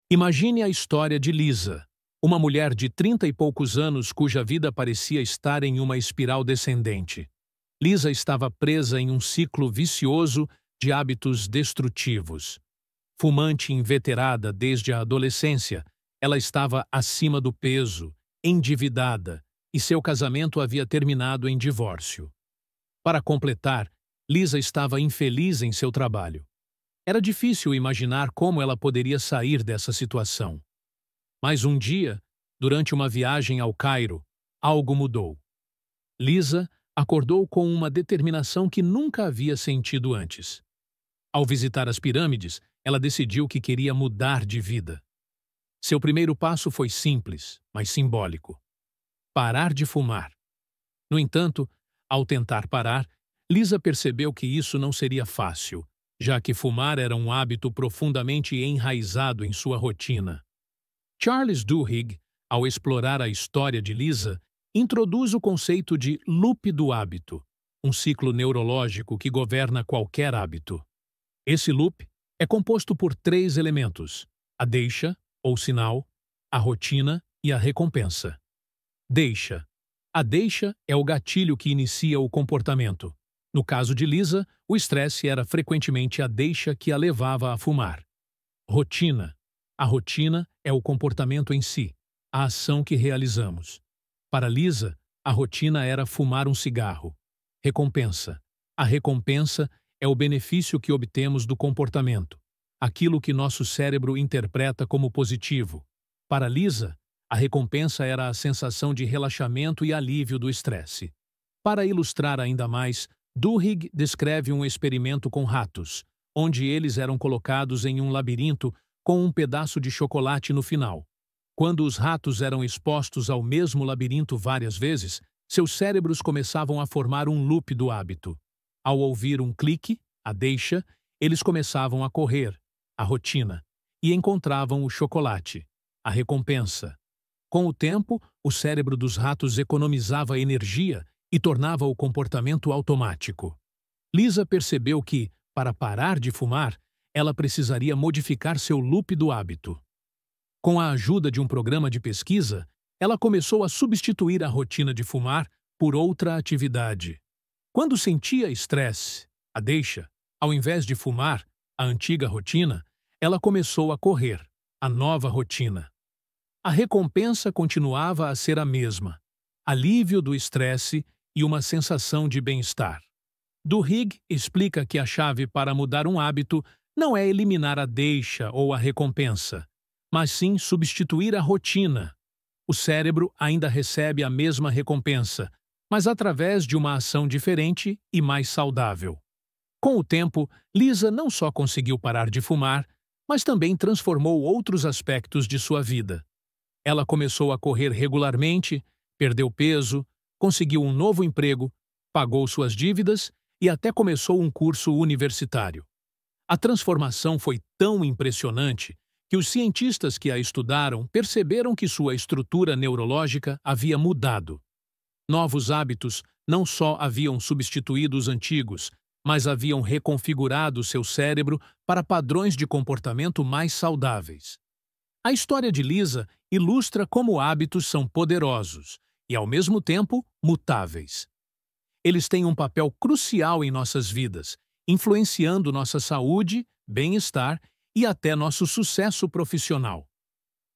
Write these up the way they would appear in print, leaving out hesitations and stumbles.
Imagine a história de Lisa, uma mulher de 30 e poucos anos cuja vida parecia estar em uma espiral descendente. Lisa estava presa em um ciclo vicioso de hábitos destrutivos. Fumante inveterada desde a adolescência, ela estava acima do peso, endividada, e seu casamento havia terminado em divórcio. Para completar, Lisa estava infeliz em seu trabalho. Era difícil imaginar como ela poderia sair dessa situação. Mas um dia, durante uma viagem ao Cairo, algo mudou. Lisa acordou com uma determinação que nunca havia sentido antes. Ao visitar as pirâmides, ela decidiu que queria mudar de vida. Seu primeiro passo foi simples, mas simbólico: parar de fumar. No entanto, ao tentar parar, Lisa percebeu que isso não seria fácil, já que fumar era um hábito profundamente enraizado em sua rotina. Charles Duhigg, ao explorar a história de Lisa, introduz o conceito de loop do hábito, um ciclo neurológico que governa qualquer hábito. Esse loop é composto por 3 elementos: a deixa, ou sinal, a rotina e a recompensa. Deixa. A deixa é o gatilho que inicia o comportamento. No caso de Lisa, o estresse era frequentemente a deixa que a levava a fumar. Rotina. A rotina é o comportamento em si, a ação que realizamos. Para Lisa, a rotina era fumar um cigarro. Recompensa. A recompensa é o benefício que obtemos do comportamento, aquilo que nosso cérebro interpreta como positivo. Para Lisa, a recompensa era a sensação de relaxamento e alívio do estresse. Para ilustrar ainda mais, Duhigg descreve um experimento com ratos, onde eles eram colocados em um labirinto com um pedaço de chocolate no final. Quando os ratos eram expostos ao mesmo labirinto várias vezes, seus cérebros começavam a formar um loop do hábito. Ao ouvir um clique, a deixa, eles começavam a correr, a rotina, e encontravam o chocolate, a recompensa. Com o tempo, o cérebro dos ratos economizava energia e tornava o comportamento automático. Lisa percebeu que, para parar de fumar, ela precisaria modificar seu loop do hábito. Com a ajuda de um programa de pesquisa, ela começou a substituir a rotina de fumar por outra atividade. Quando sentia estresse, a deixa, ao invés de fumar, a antiga rotina, ela começou a correr, a nova rotina. A recompensa continuava a ser a mesma: alívio do estresse e uma sensação de bem-estar. Duhigg explica que a chave para mudar um hábito não é eliminar a deixa ou a recompensa, mas sim substituir a rotina. O cérebro ainda recebe a mesma recompensa, mas através de uma ação diferente e mais saudável. Com o tempo, Lisa não só conseguiu parar de fumar, mas também transformou outros aspectos de sua vida. Ela começou a correr regularmente, perdeu peso, conseguiu um novo emprego, pagou suas dívidas e até começou um curso universitário. A transformação foi tão impressionante que os cientistas que a estudaram perceberam que sua estrutura neurológica havia mudado. Novos hábitos não só haviam substituído os antigos, mas haviam reconfigurado seu cérebro para padrões de comportamento mais saudáveis. A história de Lisa ilustra como hábitos são poderosos e, ao mesmo tempo, mutáveis. Eles têm um papel crucial em nossas vidas, influenciando nossa saúde, bem-estar e até nosso sucesso profissional.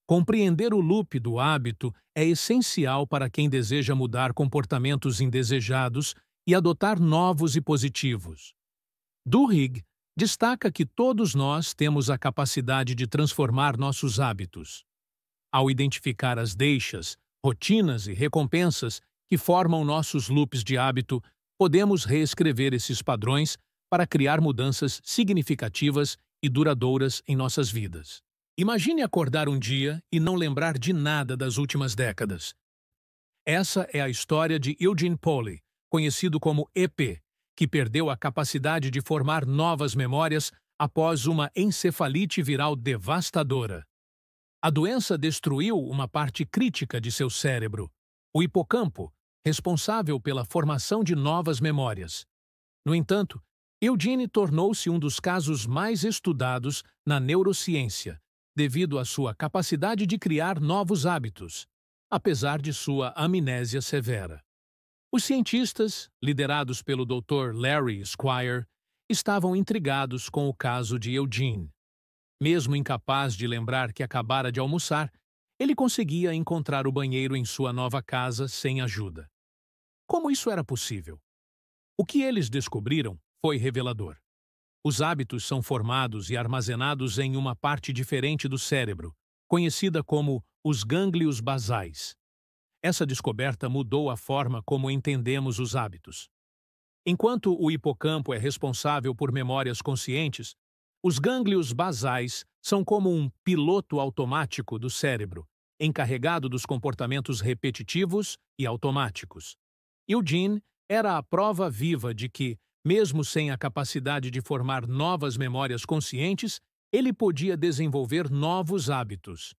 Compreender o loop do hábito é essencial para quem deseja mudar comportamentos indesejados e adotar novos e positivos. Duhigg destaca que todos nós temos a capacidade de transformar nossos hábitos. Ao identificar as deixas, rotinas e recompensas que formam nossos loops de hábito, podemos reescrever esses padrões para criar mudanças significativas e duradouras em nossas vidas. Imagine acordar um dia e não lembrar de nada das últimas décadas. Essa é a história de Eugene Polly, conhecido como EP, que perdeu a capacidade de formar novas memórias após uma encefalite viral devastadora. A doença destruiu uma parte crítica de seu cérebro, o hipocampo, responsável pela formação de novas memórias. No entanto, Eugene tornou-se um dos casos mais estudados na neurociência, devido à sua capacidade de criar novos hábitos, apesar de sua amnésia severa. Os cientistas, liderados pelo Dr. Larry Squire, estavam intrigados com o caso de Eugene. Mesmo incapaz de lembrar que acabara de almoçar, ele conseguia encontrar o banheiro em sua nova casa sem ajuda. Como isso era possível? O que eles descobriram foi revelador. Os hábitos são formados e armazenados em uma parte diferente do cérebro, conhecida como os gânglios basais. Essa descoberta mudou a forma como entendemos os hábitos. Enquanto o hipocampo é responsável por memórias conscientes, os gânglios basais são como um piloto automático do cérebro, encarregado dos comportamentos repetitivos e automáticos. Eugene era a prova viva de que, mesmo sem a capacidade de formar novas memórias conscientes, ele podia desenvolver novos hábitos.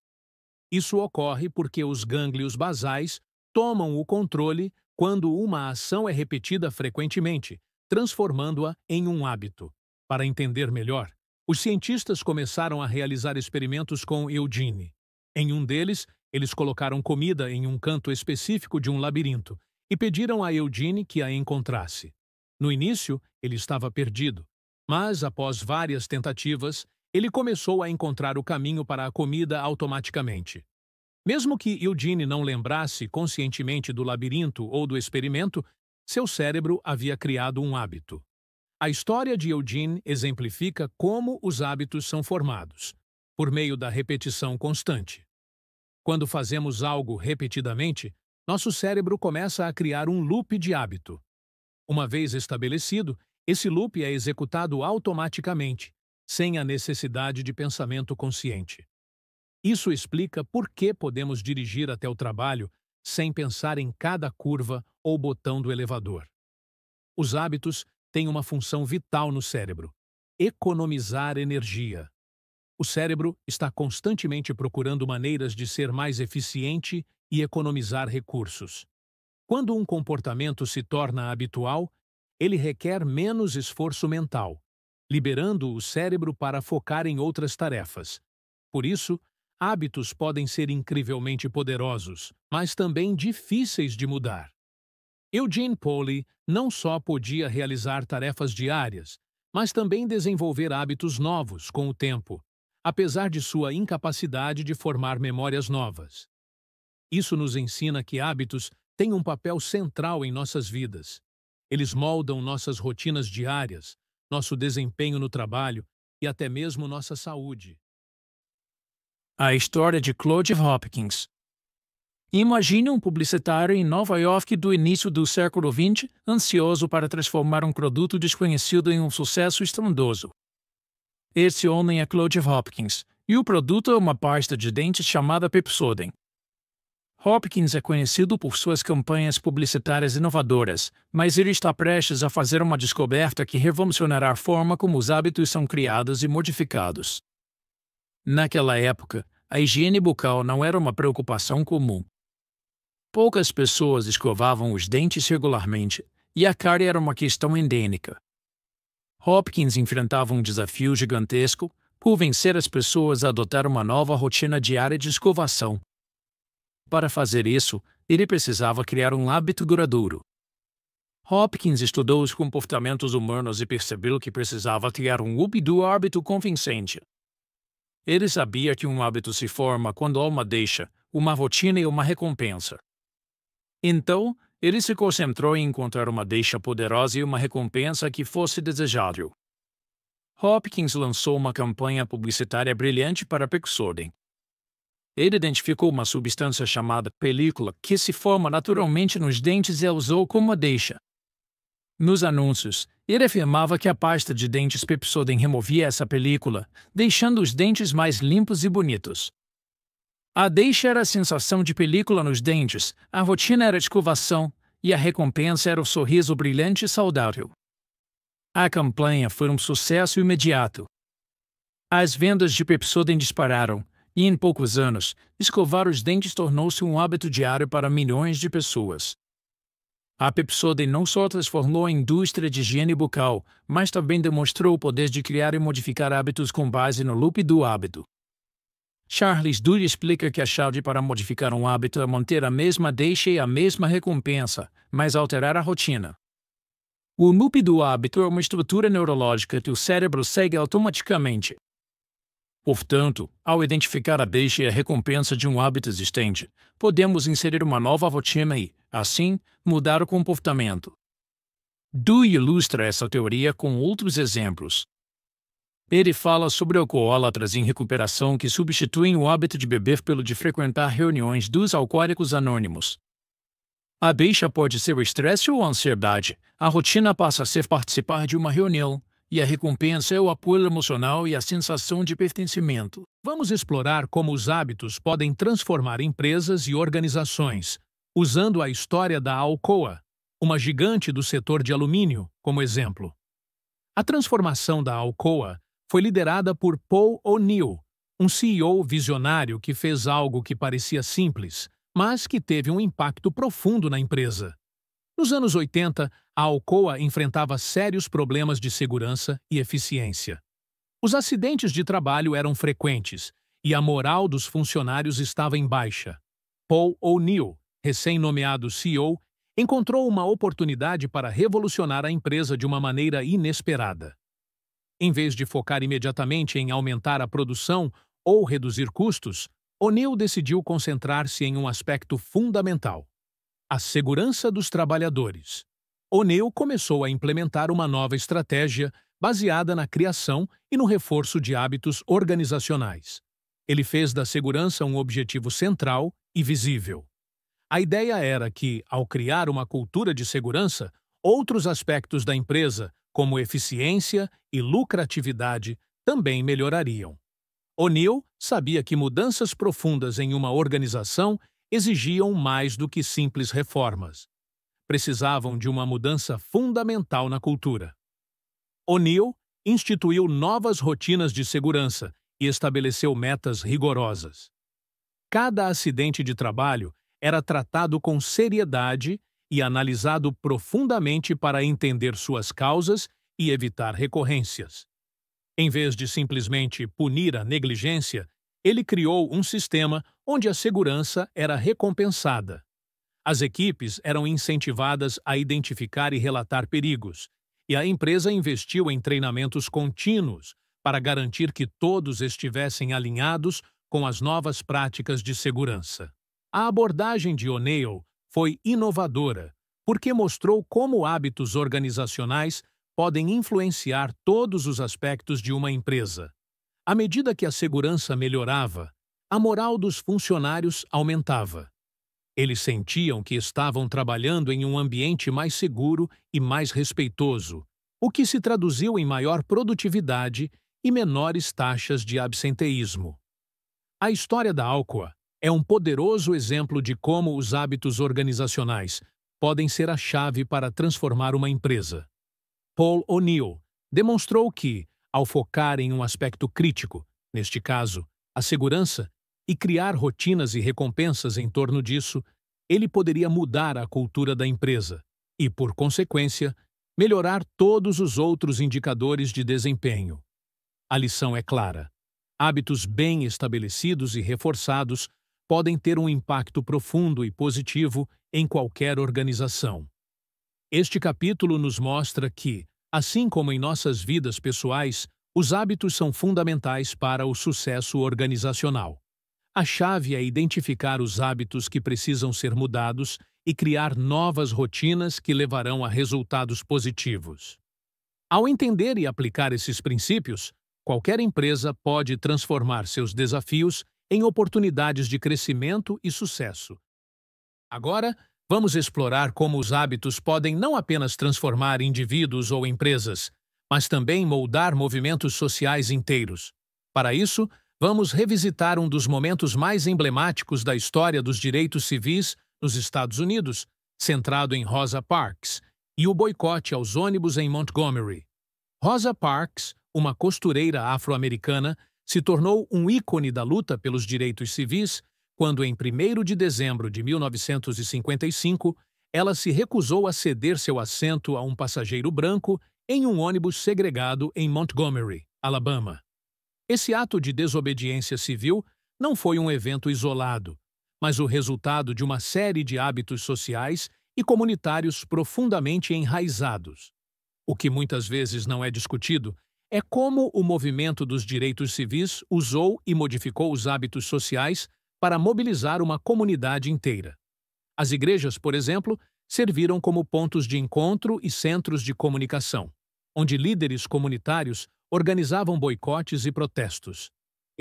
Isso ocorre porque os gânglios basais tomam o controle quando uma ação é repetida frequentemente, transformando-a em um hábito. Para entender melhor, os cientistas começaram a realizar experimentos com Eugene. Em um deles, eles colocaram comida em um canto específico de um labirinto e pediram a Eugene que a encontrasse. No início, ele estava perdido, mas, após várias tentativas, ele começou a encontrar o caminho para a comida automaticamente. Mesmo que Eugene não lembrasse conscientemente do labirinto ou do experimento, seu cérebro havia criado um hábito. A história de Eugene exemplifica como os hábitos são formados, por meio da repetição constante. Quando fazemos algo repetidamente, nosso cérebro começa a criar um loop de hábito. Uma vez estabelecido, esse loop é executado automaticamente, sem a necessidade de pensamento consciente. Isso explica por que podemos dirigir até o trabalho sem pensar em cada curva ou botão do elevador. Os hábitos têm uma função vital no cérebro: economizar energia. O cérebro está constantemente procurando maneiras de ser mais eficiente e economizar recursos. Quando um comportamento se torna habitual, ele requer menos esforço mental, liberando o cérebro para focar em outras tarefas. Por isso, hábitos podem ser incrivelmente poderosos, mas também difíceis de mudar. Eugene Polly não só podia realizar tarefas diárias, mas também desenvolver hábitos novos com o tempo, apesar de sua incapacidade de formar memórias novas. Isso nos ensina que hábitos têm um papel central em nossas vidas. Eles moldam nossas rotinas diárias, nosso desempenho no trabalho e até mesmo nossa saúde. A história de Claude Hopkins. Imagine um publicitário em Nova York do início do século XX, ansioso para transformar um produto desconhecido em um sucesso estrondoso. Esse homem é Claude Hopkins, e o produto é uma pasta de dentes chamada Pepsodent. Hopkins é conhecido por suas campanhas publicitárias inovadoras, mas ele está prestes a fazer uma descoberta que revolucionará a forma como os hábitos são criados e modificados. Naquela época, a higiene bucal não era uma preocupação comum. Poucas pessoas escovavam os dentes regularmente, e a cárie era uma questão endêmica. Hopkins enfrentava um desafio gigantesco por vencer as pessoas a adotar uma nova rotina diária de escovação. Para fazer isso, ele precisava criar um hábito duradouro. Hopkins estudou os comportamentos humanos e percebeu que precisava criar um loop do hábito convincente. Ele sabia que um hábito se forma quando há uma deixa, uma rotina e uma recompensa. Então, ele se concentrou em encontrar uma deixa poderosa e uma recompensa que fosse desejável. Hopkins lançou uma campanha publicitária brilhante para Pepsodent. Ele identificou uma substância chamada película que se forma naturalmente nos dentes e a usou como a deixa. Nos anúncios, ele afirmava que a pasta de dentes Pepsodent removia essa película, deixando os dentes mais limpos e bonitos. A deixa era a sensação de película nos dentes, a rotina era a escovação e a recompensa era o sorriso brilhante e saudável. A campanha foi um sucesso imediato. As vendas de Pepsodent dispararam, e em poucos anos, escovar os dentes tornou-se um hábito diário para milhões de pessoas. A Pepsodent não só transformou a indústria de higiene bucal, mas também demonstrou o poder de criar e modificar hábitos com base no loop do hábito. Charles Duhigg explica que a chave para modificar um hábito é manter a mesma deixa e a mesma recompensa, mas alterar a rotina. O loop do hábito é uma estrutura neurológica que o cérebro segue automaticamente. Portanto, ao identificar a deixa e a recompensa de um hábito existente, podemos inserir uma nova rotina e, assim, mudar o comportamento. Duhigg ilustra essa teoria com outros exemplos. Ele fala sobre alcoólatras em recuperação que substituem o hábito de beber pelo de frequentar reuniões dos alcoólicos anônimos. A deixa pode ser o estresse ou a ansiedade. A rotina passa a ser participar de uma reunião, e a recompensa é o apoio emocional e a sensação de pertencimento. Vamos explorar como os hábitos podem transformar empresas e organizações, usando a história da Alcoa, uma gigante do setor de alumínio, como exemplo. A transformação da Alcoa foi liderada por Paul O'Neill, um CEO visionário que fez algo que parecia simples, mas que teve um impacto profundo na empresa. Nos anos 80, a Alcoa enfrentava sérios problemas de segurança e eficiência. Os acidentes de trabalho eram frequentes e a moral dos funcionários estava em baixa. Paul O'Neill, recém-nomeado CEO, encontrou uma oportunidade para revolucionar a empresa de uma maneira inesperada. Em vez de focar imediatamente em aumentar a produção ou reduzir custos, O'Neill decidiu concentrar-se em um aspecto fundamental: a segurança dos trabalhadores. O'Neill começou a implementar uma nova estratégia baseada na criação e no reforço de hábitos organizacionais. Ele fez da segurança um objetivo central e visível. A ideia era que, ao criar uma cultura de segurança, outros aspectos da empresa, como eficiência e lucratividade, também melhorariam. O'Neill sabia que mudanças profundas em uma organização exigiam mais do que simples reformas. Precisavam de uma mudança fundamental na cultura. O'Neill instituiu novas rotinas de segurança e estabeleceu metas rigorosas. Cada acidente de trabalho era tratado com seriedade e analisado profundamente para entender suas causas e evitar recorrências. Em vez de simplesmente punir a negligência, ele criou um sistema onde a segurança era recompensada. As equipes eram incentivadas a identificar e relatar perigos, e a empresa investiu em treinamentos contínuos para garantir que todos estivessem alinhados com as novas práticas de segurança. A abordagem de O'Neill foi inovadora, porque mostrou como hábitos organizacionais podem influenciar todos os aspectos de uma empresa. À medida que a segurança melhorava, a moral dos funcionários aumentava. Eles sentiam que estavam trabalhando em um ambiente mais seguro e mais respeitoso, o que se traduziu em maior produtividade e menores taxas de absenteísmo. A história da Alcoa é um poderoso exemplo de como os hábitos organizacionais podem ser a chave para transformar uma empresa. Paul O'Neill demonstrou que, ao focar em um aspecto crítico, neste caso, a segurança, e criar rotinas e recompensas em torno disso, ele poderia mudar a cultura da empresa e, por consequência, melhorar todos os outros indicadores de desempenho. A lição é clara: hábitos bem estabelecidos e reforçados podem ter um impacto profundo e positivo em qualquer organização. Este capítulo nos mostra que, assim como em nossas vidas pessoais, os hábitos são fundamentais para o sucesso organizacional. A chave é identificar os hábitos que precisam ser mudados e criar novas rotinas que levarão a resultados positivos. Ao entender e aplicar esses princípios, qualquer empresa pode transformar seus desafios em oportunidades de crescimento e sucesso. Agora, vamos explorar como os hábitos podem não apenas transformar indivíduos ou empresas, mas também moldar movimentos sociais inteiros. Para isso, vamos revisitar um dos momentos mais emblemáticos da história dos direitos civis nos Estados Unidos, centrado em Rosa Parks, e o boicote aos ônibus em Montgomery. Rosa Parks, uma costureira afro-americana, se tornou um ícone da luta pelos direitos civis quando, em 1º de dezembro de 1955, ela se recusou a ceder seu assento a um passageiro branco em um ônibus segregado em Montgomery, Alabama. Esse ato de desobediência civil não foi um evento isolado, mas o resultado de uma série de hábitos sociais e comunitários profundamente enraizados. O que muitas vezes não é discutido é como o movimento dos direitos civis usou e modificou os hábitos sociais para mobilizar uma comunidade inteira. As igrejas, por exemplo, serviram como pontos de encontro e centros de comunicação, onde líderes comunitários organizavam boicotes e protestos.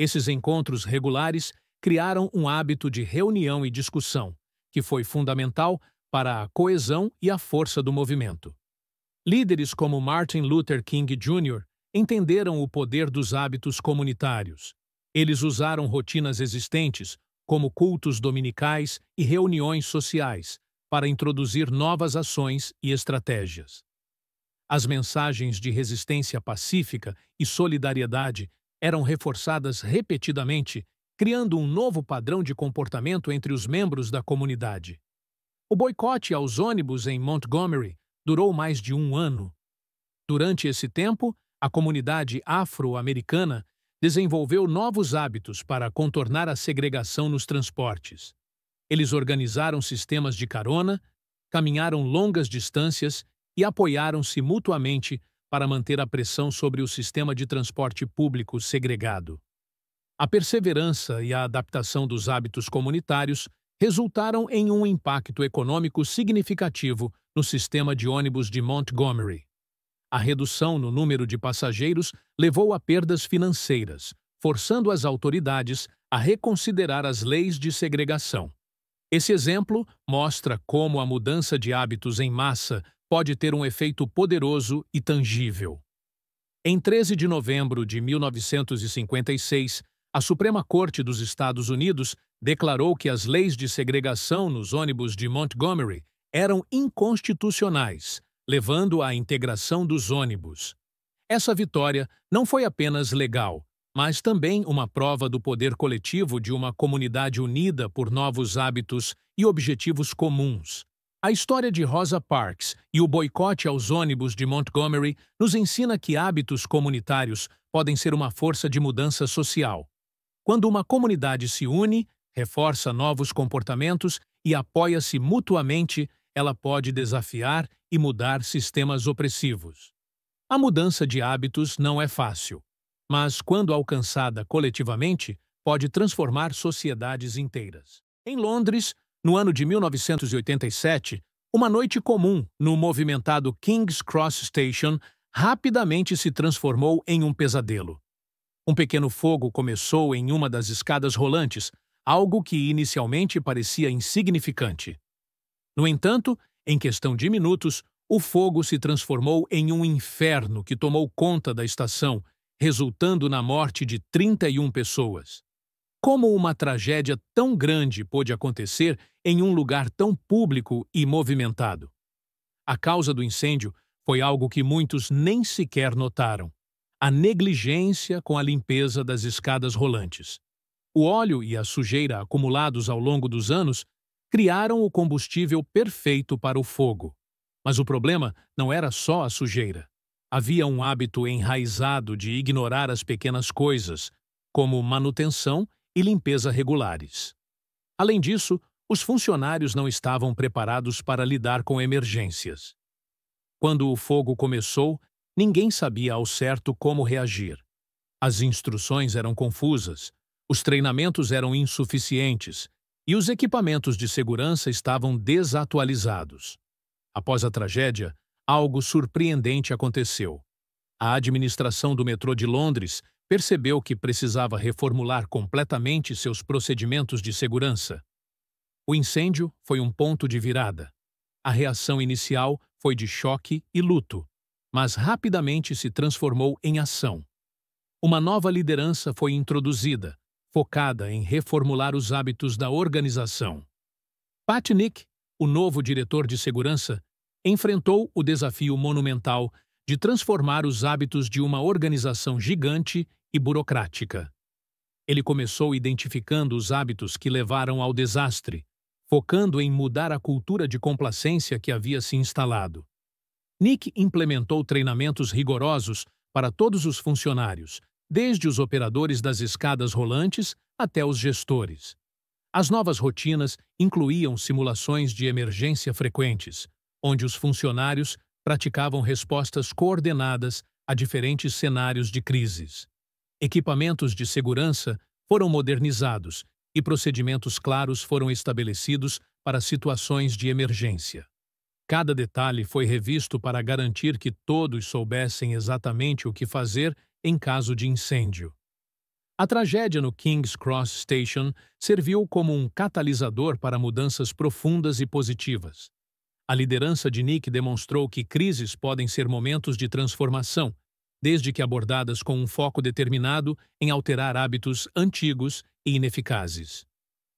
Esses encontros regulares criaram um hábito de reunião e discussão, que foi fundamental para a coesão e a força do movimento. Líderes como Martin Luther King Jr. entenderam o poder dos hábitos comunitários. Eles usaram rotinas existentes, como cultos dominicais e reuniões sociais, para introduzir novas ações e estratégias. As mensagens de resistência pacífica e solidariedade eram reforçadas repetidamente, criando um novo padrão de comportamento entre os membros da comunidade. O boicote aos ônibus em Montgomery durou mais de um ano. Durante esse tempo, a comunidade afro-americana desenvolveu novos hábitos para contornar a segregação nos transportes. Eles organizaram sistemas de carona, caminharam longas distâncias e apoiaram-se mutuamente para manter a pressão sobre o sistema de transporte público segregado. A perseverança e a adaptação dos hábitos comunitários resultaram em um impacto econômico significativo no sistema de ônibus de Montgomery. A redução no número de passageiros levou a perdas financeiras, forçando as autoridades a reconsiderar as leis de segregação. Esse exemplo mostra como a mudança de hábitos em massa pode ter um efeito poderoso e tangível. Em 13 de novembro de 1956, a Suprema Corte dos Estados Unidos declarou que as leis de segregação nos ônibus de Montgomery eram inconstitucionais, levando à integração dos ônibus. Essa vitória não foi apenas legal, mas também uma prova do poder coletivo de uma comunidade unida por novos hábitos e objetivos comuns. A história de Rosa Parks e o boicote aos ônibus de Montgomery nos ensina que hábitos comunitários podem ser uma força de mudança social. Quando uma comunidade se une, reforça novos comportamentos e apoia-se mutuamente, ela pode desafiar e mudar sistemas opressivos. A mudança de hábitos não é fácil, mas, quando alcançada coletivamente, pode transformar sociedades inteiras. Em Londres, no ano de 1987, uma noite comum no movimentado King's Cross Station rapidamente se transformou em um pesadelo. Um pequeno fogo começou em uma das escadas rolantes, algo que inicialmente parecia insignificante. No entanto, em questão de minutos, o fogo se transformou em um inferno que tomou conta da estação, resultando na morte de 31 pessoas. Como uma tragédia tão grande pôde acontecer em um lugar tão público e movimentado? A causa do incêndio foi algo que muitos nem sequer notaram: a negligência com a limpeza das escadas rolantes. O óleo e a sujeira acumulados ao longo dos anos criaram o combustível perfeito para o fogo. Mas o problema não era só a sujeira. Havia um hábito enraizado de ignorar as pequenas coisas, como manutenção e limpeza regulares. Além disso, os funcionários não estavam preparados para lidar com emergências. Quando o fogo começou, ninguém sabia ao certo como reagir. As instruções eram confusas, os treinamentos eram insuficientes e os equipamentos de segurança estavam desatualizados. Após a tragédia, algo surpreendente aconteceu. A administração do metrô de Londres percebeu que precisava reformular completamente seus procedimentos de segurança. O incêndio foi um ponto de virada. A reação inicial foi de choque e luto, mas rapidamente se transformou em ação. Uma nova liderança foi introduzida, focada em reformular os hábitos da organização. Pat Nick, o novo diretor de segurança, enfrentou o desafio monumental de transformar os hábitos de uma organização gigante e burocrática. Ele começou identificando os hábitos que levaram ao desastre, focando em mudar a cultura de complacência que havia se instalado. Nick implementou treinamentos rigorosos para todos os funcionários, desde os operadores das escadas rolantes até os gestores. As novas rotinas incluíam simulações de emergência frequentes, onde os funcionários praticavam respostas coordenadas a diferentes cenários de crises. Equipamentos de segurança foram modernizados e procedimentos claros foram estabelecidos para situações de emergência. Cada detalhe foi revisto para garantir que todos soubessem exatamente o que fazer em caso de incêndio. A tragédia no King's Cross Station serviu como um catalisador para mudanças profundas e positivas. A liderança de Nick demonstrou que crises podem ser momentos de transformação, desde que abordadas com um foco determinado em alterar hábitos antigos e ineficazes.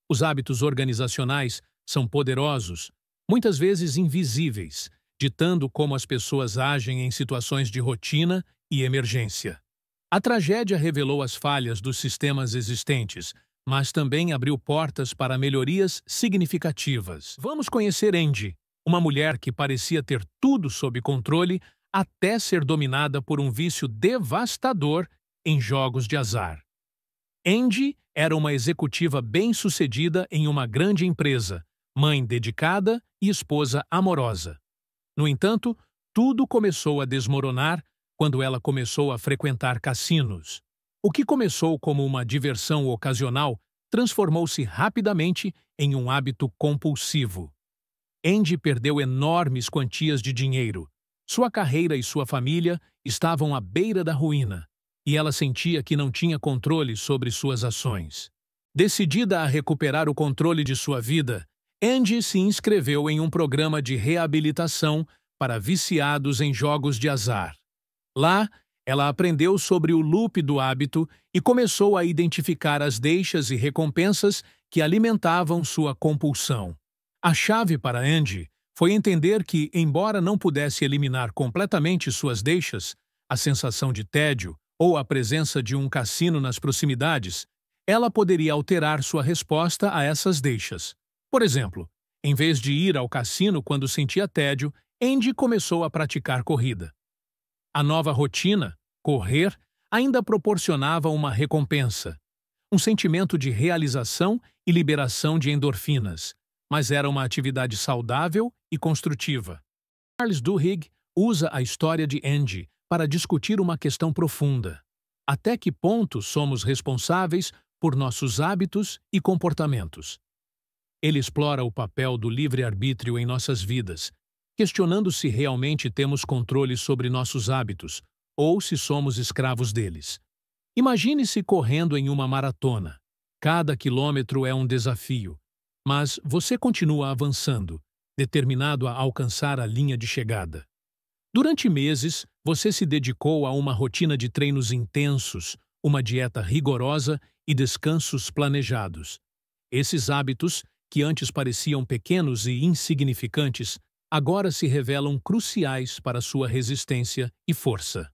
Os hábitos organizacionais são poderosos, muitas vezes invisíveis, ditando como as pessoas agem em situações de rotina e emergência. A tragédia revelou as falhas dos sistemas existentes, mas também abriu portas para melhorias significativas. Vamos conhecer Angie, uma mulher que parecia ter tudo sob controle até ser dominada por um vício devastador em jogos de azar. Angie era uma executiva bem-sucedida em uma grande empresa, mãe dedicada e esposa amorosa. No entanto, tudo começou a desmoronar quando ela começou a frequentar cassinos. O que começou como uma diversão ocasional transformou-se rapidamente em um hábito compulsivo. Angie perdeu enormes quantias de dinheiro. Sua carreira e sua família estavam à beira da ruína, e ela sentia que não tinha controle sobre suas ações. Decidida a recuperar o controle de sua vida, Angie se inscreveu em um programa de reabilitação para viciados em jogos de azar. Lá, ela aprendeu sobre o loop do hábito e começou a identificar as deixas e recompensas que alimentavam sua compulsão. A chave para Angie foi entender que, embora não pudesse eliminar completamente suas deixas, a sensação de tédio ou a presença de um cassino nas proximidades, ela poderia alterar sua resposta a essas deixas. Por exemplo, em vez de ir ao cassino quando sentia tédio, Angie começou a praticar corrida. A nova rotina, correr, ainda proporcionava uma recompensa, um sentimento de realização e liberação de endorfinas, mas era uma atividade saudável e construtiva. Charles Duhigg usa a história de Angie para discutir uma questão profunda. Até que ponto somos responsáveis por nossos hábitos e comportamentos? Ele explora o papel do livre-arbítrio em nossas vidas, questionando se realmente temos controle sobre nossos hábitos ou se somos escravos deles. Imagine-se correndo em uma maratona. Cada quilômetro é um desafio, mas você continua avançando, determinado a alcançar a linha de chegada. Durante meses, você se dedicou a uma rotina de treinos intensos, uma dieta rigorosa e descansos planejados. Esses hábitos, que antes pareciam pequenos e insignificantes, agora se revelam cruciais para sua resistência e força.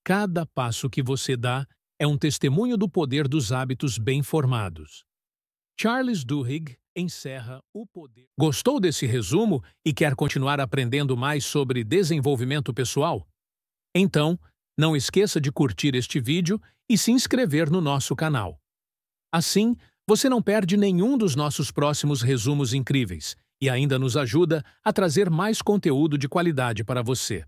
Cada passo que você dá é um testemunho do poder dos hábitos bem formados. Charles Duhigg encerra o poder. Gostou desse resumo e quer continuar aprendendo mais sobre desenvolvimento pessoal? Então, não esqueça de curtir este vídeo e se inscrever no nosso canal. Assim, você não perde nenhum dos nossos próximos resumos incríveis e ainda nos ajuda a trazer mais conteúdo de qualidade para você.